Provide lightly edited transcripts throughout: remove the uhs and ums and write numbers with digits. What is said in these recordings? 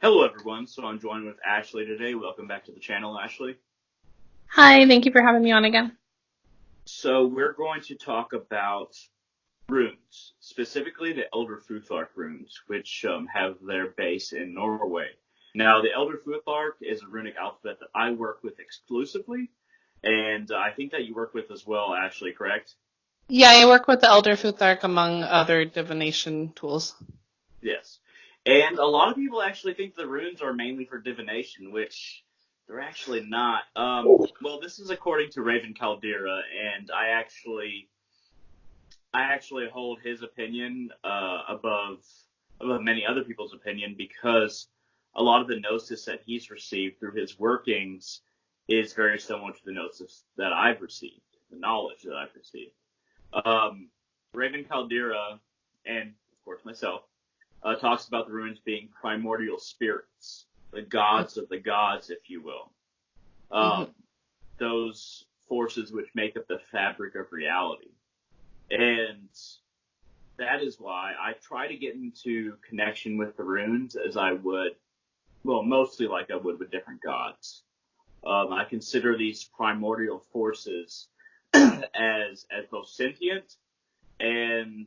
Hello everyone, so I'm joined with Ashley today. Welcome back to the channel, Ashley. Hi, thank you for having me on again. So we're going to talk about runes, specifically the Elder Futhark Runes, which have their base in Norway. Now, the Elder Futhark is a runic alphabet that I work with exclusively, and I think that you work with as well, Ashley, correct? Yeah, I work with the Elder Futhark among other divination tools. Yes. And a lot of people actually think the runes are mainly for divination, which they're actually not. Well, this is according to Raven Caldera, and I actually hold his opinion above many other people's opinion because a lot of the gnosis that he's received through his workings is very similar to the gnosis that I've received, the knowledge that I've received. Um, Raven Caldera, and of course myself, talks about the runes being primordial spirits, the gods of the gods, if you will. Mm-hmm. Um, those forces which make up the fabric of reality. And that is why I try to get into connection with the runes as I would, well, mostly like I would with different gods. I consider these primordial forces as both sentient and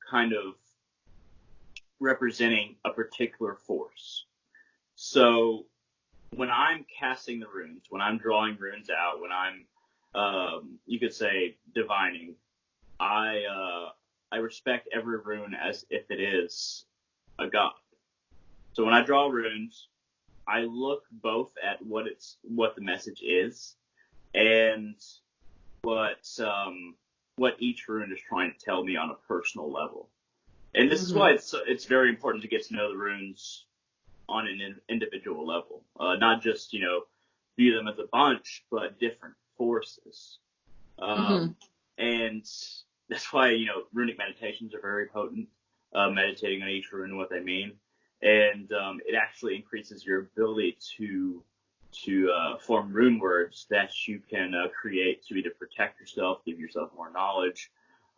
kind of representing a particular force. So when I'm casting the runes, when I'm drawing runes out, when I'm, you could say, divining, I respect every rune as if it is a god. So when I draw runes, I look both at what the message is and what each rune is trying to tell me on a personal level. And this is Mm-hmm. why it's very important to get to know the runes on an individual level, not just view them as a bunch, but different forces. Mm-hmm. Um, and that's why runic meditations are very potent. Meditating on each rune and what they mean, and it actually increases your ability to form rune words that you can create to either protect yourself, give yourself more knowledge,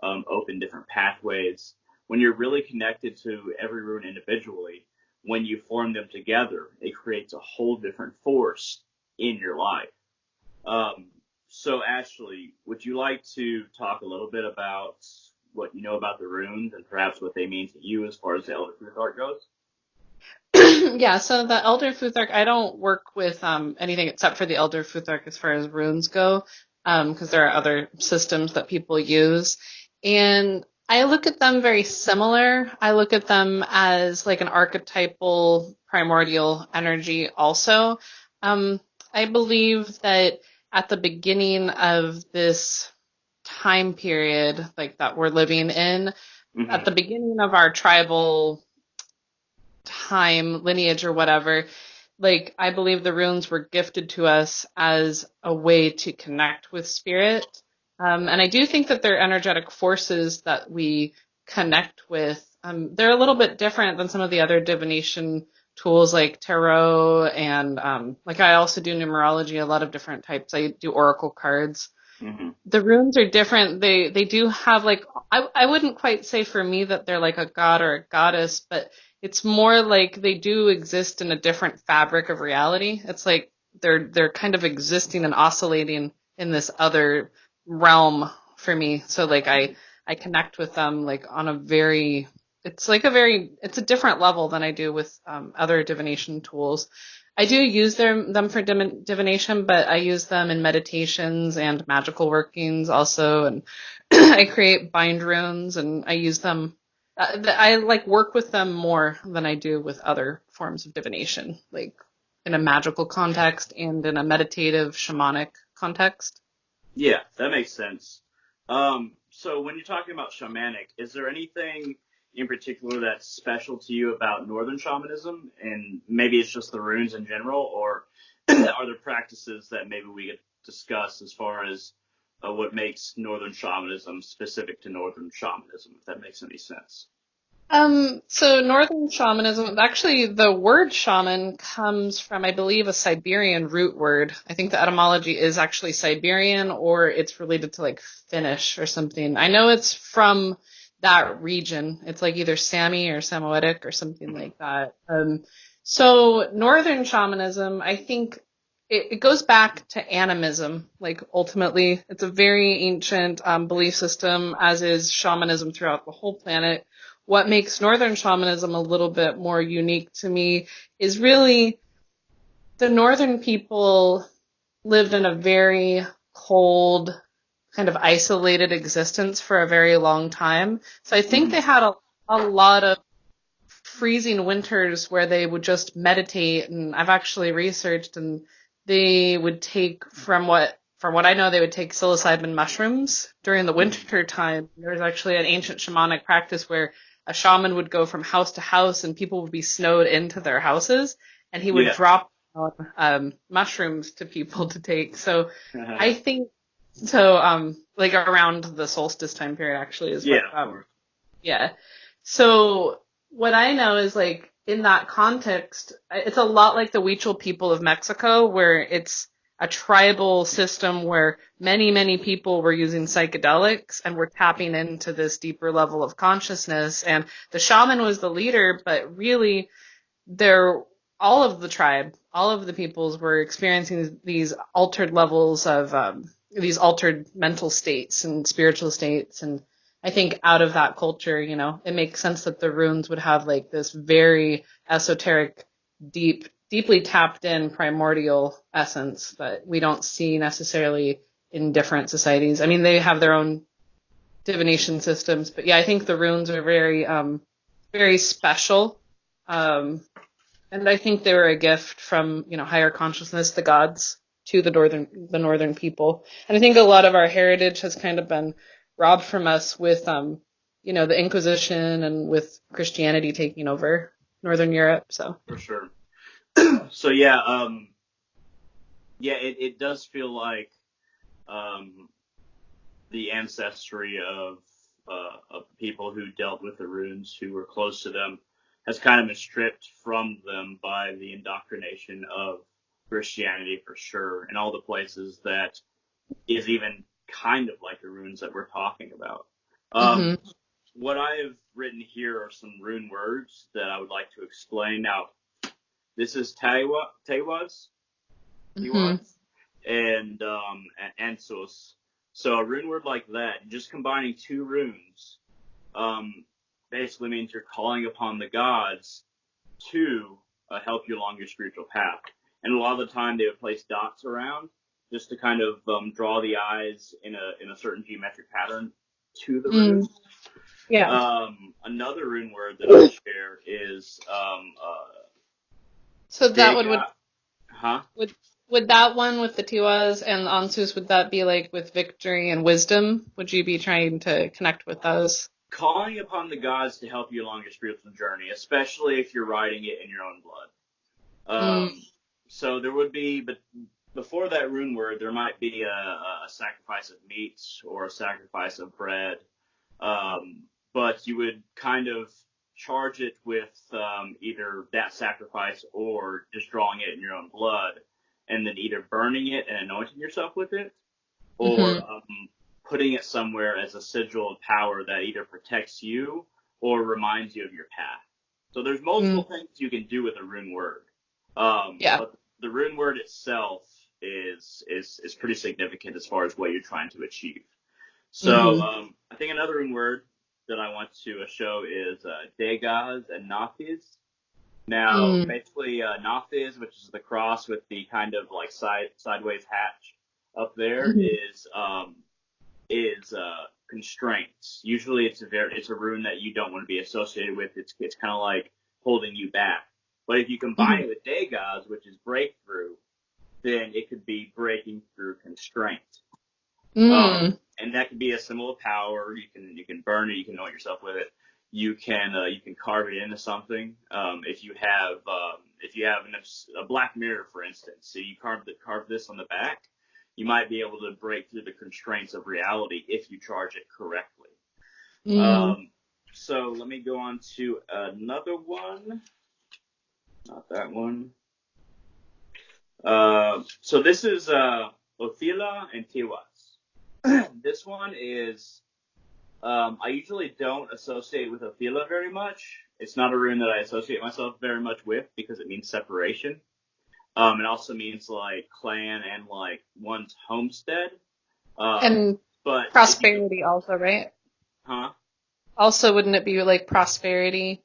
open different pathways. When you're really connected to every rune individually, when you form them together, it creates a whole different force in your life. Um, so, Ashley, would you like to talk a little bit about what you know about the runes and perhaps what they mean to you as far as the Elder Futhark goes? Yeah, so the Elder Futhark, I don't work with anything except for the Elder Futhark as far as runes go, because there are other systems that people use. And I look at them very similar. I look at them as like an archetypal primordial energy also. Um, I believe that at the beginning of this time period, like that we're living in, at Mm-hmm. the beginning of our tribal time, lineage, or whatever, like I believe the runes were gifted to us as a way to connect with spirit. And I do think that they're energetic forces that we connect with. They're a little bit different than some of the other divination tools like tarot and like I also do numerology, a lot of different types. I do oracle cards. Mm-hmm. The runes are different. They do have like I wouldn't quite say for me that they're like a god or a goddess, but it's more like they do exist in a different fabric of reality. It's like they're kind of existing and oscillating in this other realm for me. So like I connect with them like on a very it's a different level than I do with other divination tools. I do use them for divination, but I use them in meditations and magical workings also, and I create bind runes and I use them. I like work with them more than I do with other forms of divination, like in a magical context and in a meditative shamanic context. Yeah, that makes sense. So when you're talking about shamanic, is there anything in particular that's special to you about Northern shamanism? And maybe it's just the runes in general, or are there practices that maybe we could discuss as far as what makes Northern shamanism specific to Northern shamanism, if that makes any sense? So Northern shamanism, actually the word shaman comes from, I believe, a Siberian root word. I think the etymology is actually Siberian or it's related to like Finnish or something. I know it's from that region. It's like either Sami or Samoetic or something like that. So Northern shamanism, I think it goes back to animism. Like ultimately, it's a very ancient belief system, as is shamanism throughout the whole planet. What makes Northern shamanism a little bit more unique to me is really the Northern people lived in a very cold, kind of isolated existence for a very long time. So I think they had a lot of freezing winters where they would just meditate, and I've actually researched, and they would take from what I know, they would take psilocybin mushrooms during the winter time. There was actually an ancient shamanic practice where a shaman would go from house to house and people would be snowed into their houses, and he would drop mushrooms to people to take. So I think like around the solstice time period actually is what So what I know is like in that context, it's a lot like the Huichol people of Mexico, where it's a tribal system where many, many people were using psychedelics and were tapping into this deeper level of consciousness. And the shaman was the leader, but really all of the tribe, all of the peoples were experiencing these altered levels of, these altered mental states and spiritual states. And I think out of that culture, it makes sense that the runes would have like this very esoteric, deeply tapped in primordial essence that we don't see necessarily in different societies. I mean, they have their own divination systems, but yeah, I think the runes are very, very special. And I think they were a gift from, higher consciousness, the gods, to the northern people. And I think a lot of our heritage has kind of been robbed from us with, the Inquisition and with Christianity taking over Northern Europe. So for sure. So it does feel like the ancestry of people who dealt with the runes, who were close to them, has kind of been stripped from them by the indoctrination of Christianity, for sure, and all the places that is even kind of like the runes that we're talking about. What I have written here are some rune words that I would like to explain. Now, this is Tewas, and Ansos. So a rune word like that, just combining two runes, basically means you're calling upon the gods to help you along your spiritual path. And a lot of the time they would place dots around just to kind of draw the eyes in a certain geometric pattern to the rune. Another rune word that I'll share is so that would that one with the Tiwas and Ansus, would that be like with victory and wisdom? Would you be trying to connect with those? Calling upon the gods to help you along your spiritual journey, especially if you're writing it in your own blood. So there would be, but before that rune word, there might be a sacrifice of meats or a sacrifice of bread. But you would kind of charge it with either that sacrifice or just drawing it in your own blood, and then either burning it and anointing yourself with it, or putting it somewhere as a sigil of power that either protects you or reminds you of your path. So there's multiple things you can do with a rune word. But the rune word itself is pretty significant as far as what you're trying to achieve. So I think another rune word that I want to show is Degas and Nafis. Now, basically, Nafis, which is the cross with the kind of like sideways hatch up there, is constraints. Usually, it's a rune that you don't want to be associated with. It's kind of like holding you back. But if you combine it with Degas, which is breakthrough, then it could be breaking through constraint. And that could be a symbol of power. You can burn it. You can anoint yourself with it. You can carve it into something. If you have a black mirror, for instance, so you carve this on the back, you might be able to break through the constraints of reality if you charge it correctly. So let me go on to another one. Not that one. So this is Othila and Tiwas. This one is I usually don't associate with Ophila very much. It's not a rune that I associate myself very much with because it means separation. It also means like clan and like one's homestead. Um, And but if you, prosperity also, right? huh? Also, wouldn't it be like prosperity?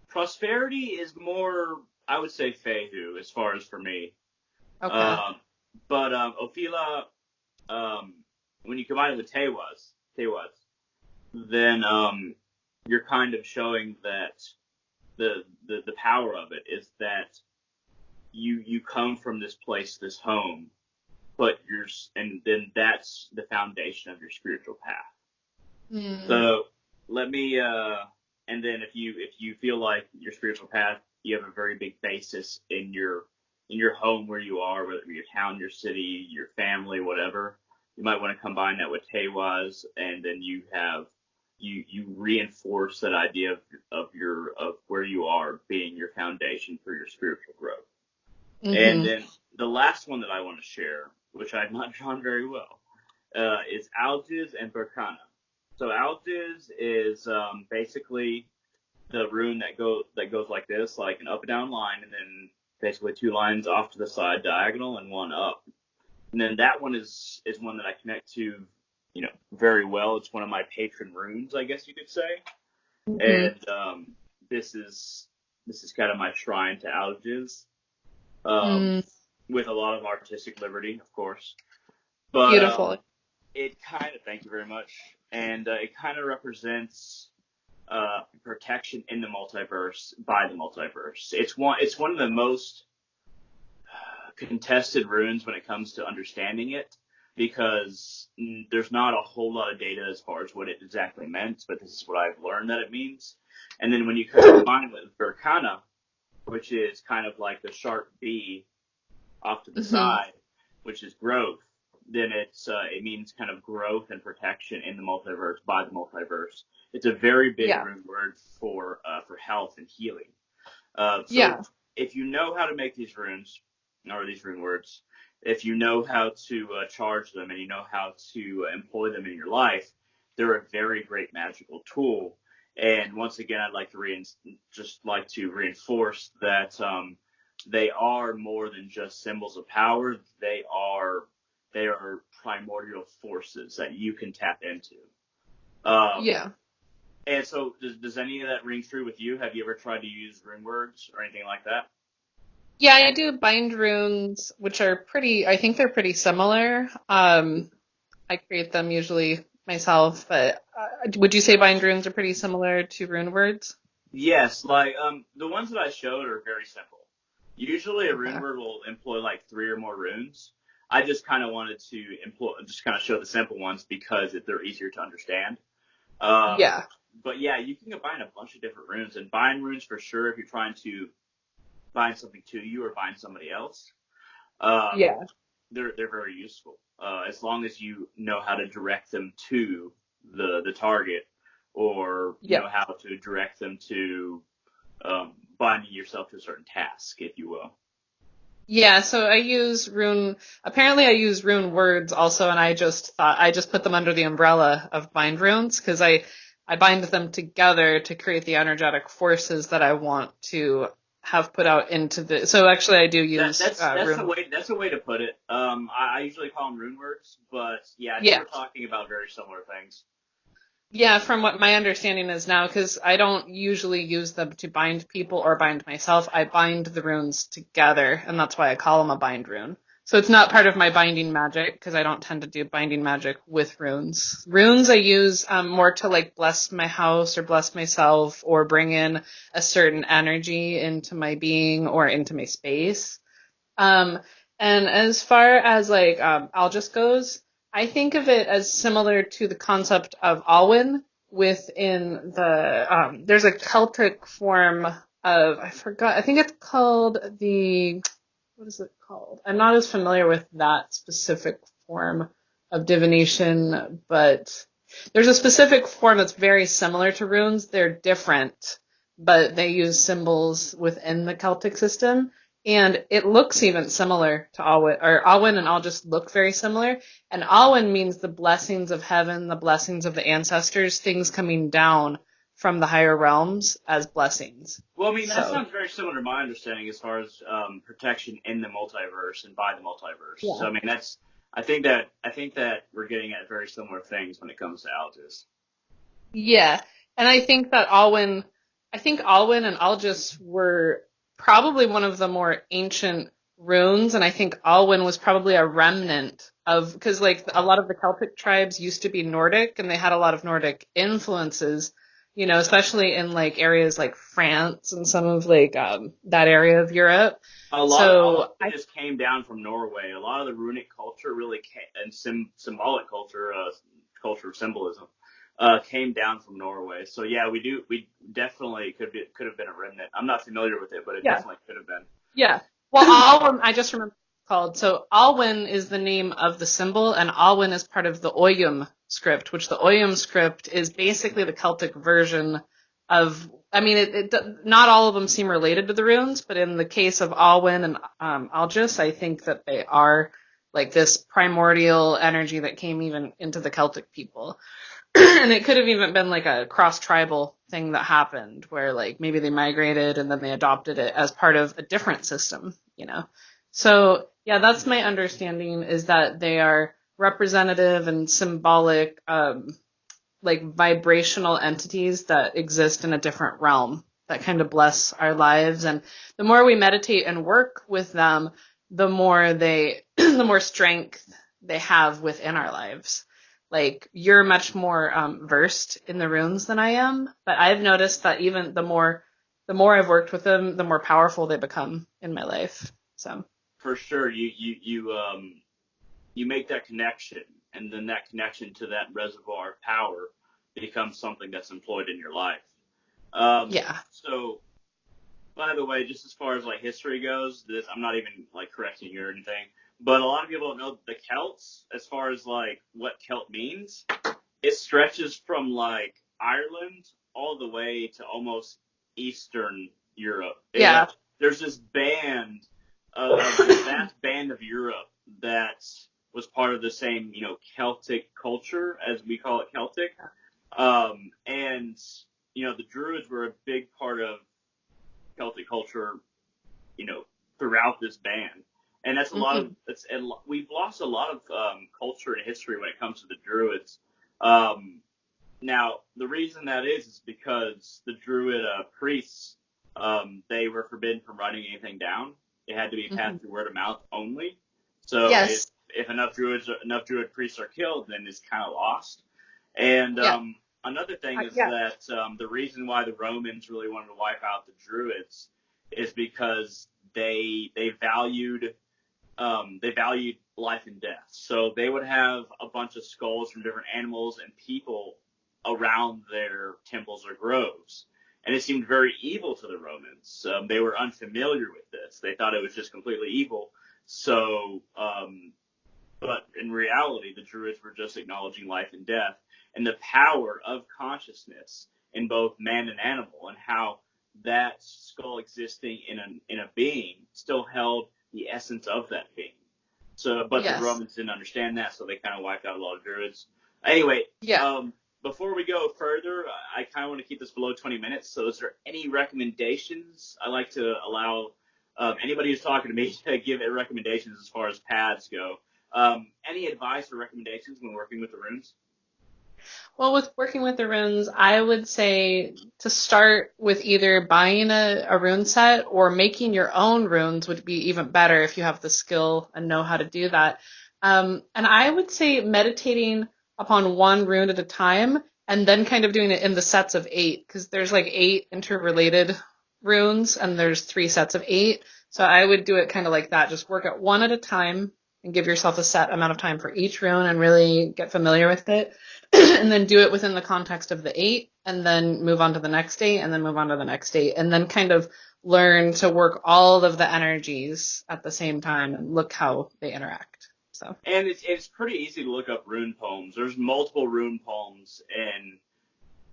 Prosperity is more, I would say, Fehu as far as for me. Okay. Um, but Ophila, um, when you combine it with Tewas, then you're kind of showing that the power of it is that you come from this place, this home, but and then that's the foundation of your spiritual path. Hmm. So let me and then if you feel like your spiritual path, you have a very big basis in your home where you are, whether it be your town, your city, your family, whatever. You might want to combine that with Tewas, and then you reinforce that idea of where you are being your foundation for your spiritual growth. And Mm-hmm. then the last one that I want to share, which I've not drawn very well, is Algiz and Berkana. So Algiz is basically the rune that goes like this, like an up and down line, and then basically two lines off to the side diagonal and one up. And then that one is one that I connect to, very well. It's one of my patron runes, I guess you could say. Mm-hmm. And this is this is kind of my shrine to Algiz, um, Mm. with a lot of artistic liberty, of course. But Beautiful. it kind of, thank you very much, and it kind of represents protection in the multiverse by the multiverse. It's one of the most contested runes when it comes to understanding it because there's not a whole lot of data as far as what it exactly meant, but this is what I've learned that it means. And then when you combine it with Berkana, which is kind of like the sharp B off to the Mm-hmm. side, which is growth, then it means kind of growth and protection in the multiverse by the multiverse. It's a very big Yeah. rune word for health and healing. So Yeah. if you know how to make these runes or these rune words, if you know how to charge them and you know how to employ them in your life, they're a very great magical tool. And once again, I'd like to just like to reinforce that they are more than just symbols of power. They are primordial forces that you can tap into. Um, Yeah. and so, does any of that ring true with you? Have you ever tried to use rune words or anything like that? Yeah, I do bind runes, which are pretty, I think they're pretty similar. I create them usually myself, but would you say bind runes are pretty similar to rune words? Yes, like the ones that I showed are very simple. Usually, a rune Okay. word will employ like three or more runes. I just kind of wanted to just kind of show the simple ones because they're easier to understand. Um, Yeah. but yeah, you can combine a bunch of different runes and bind runes for sure if you're trying to bind something to you or bind somebody else. Um, Yeah. they're very useful as long as you know how to direct them to the target or Yeah. know how to direct them to binding yourself to a certain task, if you will. Yeah, so apparently I use rune words also, and I just put them under the umbrella of bind runes because I bind them together to create the energetic forces that I want to have put out into so actually I do That use that's that's a rune. way to put it. I usually call them rune words, but yeah, I think Yeah. we're talking about very similar things. Yeah, from what my understanding is now, because I don't usually use them to bind people or bind myself, I bind the runes together, and that's why I call them a bind rune. So it's not part of my binding magic, because I don't tend to do binding magic with runes. Runes I use more to like bless my house or bless myself or bring in a certain energy into my being or into my space. Um, and as far as like Algis goes, I think of it as similar to the concept of Alwyn within there's a Celtic form of, I forgot, I think it's called what is it called? I'm not as familiar with that specific form of divination, but there's a specific form that's very similar to runes. They're different, but they use symbols within the Celtic system. And it looks even similar to Alwyn, or Alwyn and Al just look very similar. And Alwyn means the blessings of heaven, the blessings of the ancestors, things coming down from the higher realms as blessings. Well, I mean, that So, sounds very similar to my understanding as far as protection in the multiverse and by the multiverse. So, I mean, I think that we're getting at very similar things when it comes to Altus. yeah. And I think Alwyn and Algis were probably one of the more ancient runes, and I think Alwyn was probably a remnant of, because like a lot of the Celtic tribes used to be Nordic, and they had a lot of Nordic influences, especially in like areas like France and some of like that area of Europe. A lot So of it just came down from Norway. A lot of the runic culture really came, and symbolic culture, culture of symbolism, came down from Norway. So yeah, we definitely could have been a remnant. I'm not familiar with it, but it yeah, definitely could have been. yeah. Well, Alwyn, I just remember what it's called. So Alwyn is the name of the symbol, and Alwyn is part of the Oyum script, which the Oyum script is basically the Celtic version of. I mean, not all of them seem related to the runes, but in the case of Alwyn and Algis, I think that they are like this primordial energy that came even into the Celtic people. And it could have even been like a cross-tribal thing that happened where like maybe they migrated and then they adopted it as part of a different system. So yeah, that's my understanding, is that they are representative and symbolic, like vibrational entities that exist in a different realm that kind of bless our lives. And the more we meditate and work with them, the more the more strength they have within our lives. Like you're much more versed in the runes than I am, but I've noticed that even the more I've worked with them, the more powerful they become in my life. So For sure, you make that connection, and then that connection to that reservoir of power becomes something that's employed in your life. yeah. So, by the way, just as far as like history goes, this I'm not even like correcting you or anything, but a lot of people don't know the Celts, as far as like what Celt means. It stretches from like Ireland all the way to almost Eastern Europe. Yeah. There's this band of this vast band of Europe that was part of the same, Celtic culture as we call it Celtic. And the Druids were a big part of Celtic culture, throughout this band. And that's a lot of Mhm. and we've lost a lot of culture and history when it comes to the Druids. Um, Now, the reason that is because the Druid priests, they were forbidden from writing anything down. It had to be Mhm. passed through word of mouth only. So Yes. if enough Druid priests are killed, then it's kind of lost. And Yeah. another thing is Yeah. that the reason why the Romans really wanted to wipe out the Druids is because they valued life and death. So they would have a bunch of skulls from different animals and people around their temples or groves. And it seemed very evil to the Romans. They were unfamiliar with this. They thought it was just completely evil. So, but in reality, the Druids were just acknowledging life and death and the power of consciousness in both man and animal, and how that skull existing in a being still held the essence of that being. So, but the Yes. Romans didn't understand that, so they kind of wiped out a lot of Druids. Anyway, Yeah. before we go further, I kind of want to keep this below 20 minutes. So, is there any recommendations? I like to allow anybody who's talking to me to give it recommendations as far as paths go. Any advice or recommendations when working with the runes? Well, with working with the runes, I would say to start with either buying a rune set or making your own runes would be even better if you have the skill and know how to do that. And I would say meditating upon one rune at a time and then kind of doing it in the sets of eight, because there's like eight interrelated runes and there's three sets of eight. So I would do it kind of like that. Just work at one at a time and give yourself a set amount of time for each rune and really get familiar with it. And then do it within the context of the eight, and then move on to the next eight, and then move on to the next eight, and then kind of learn to work all of the energies at the same time and look how they interact. So, And it's pretty easy to look up rune poems. There's multiple rune poems, and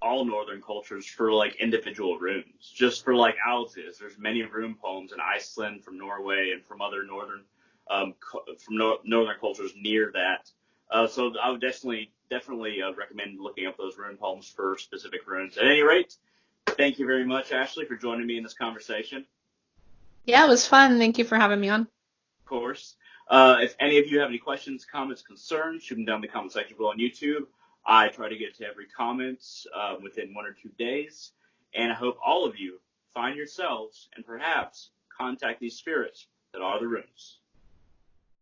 all northern cultures for like individual runes. Just for like Altis, there's many rune poems in Iceland, from Norway, and from other northern northern cultures near that. So I would definitely recommend looking up those rune poems for specific runes. At any rate, thank you very much, Ashley, for joining me in this conversation. Yeah, it was fun. Thank you for having me on. Of course. If any of you have any questions, comments, concerns, shoot them down in the comment section below on YouTube. I try to get to every comment within 1 or 2 days. And I hope all of you find yourselves and perhaps contact these spirits that are the runes.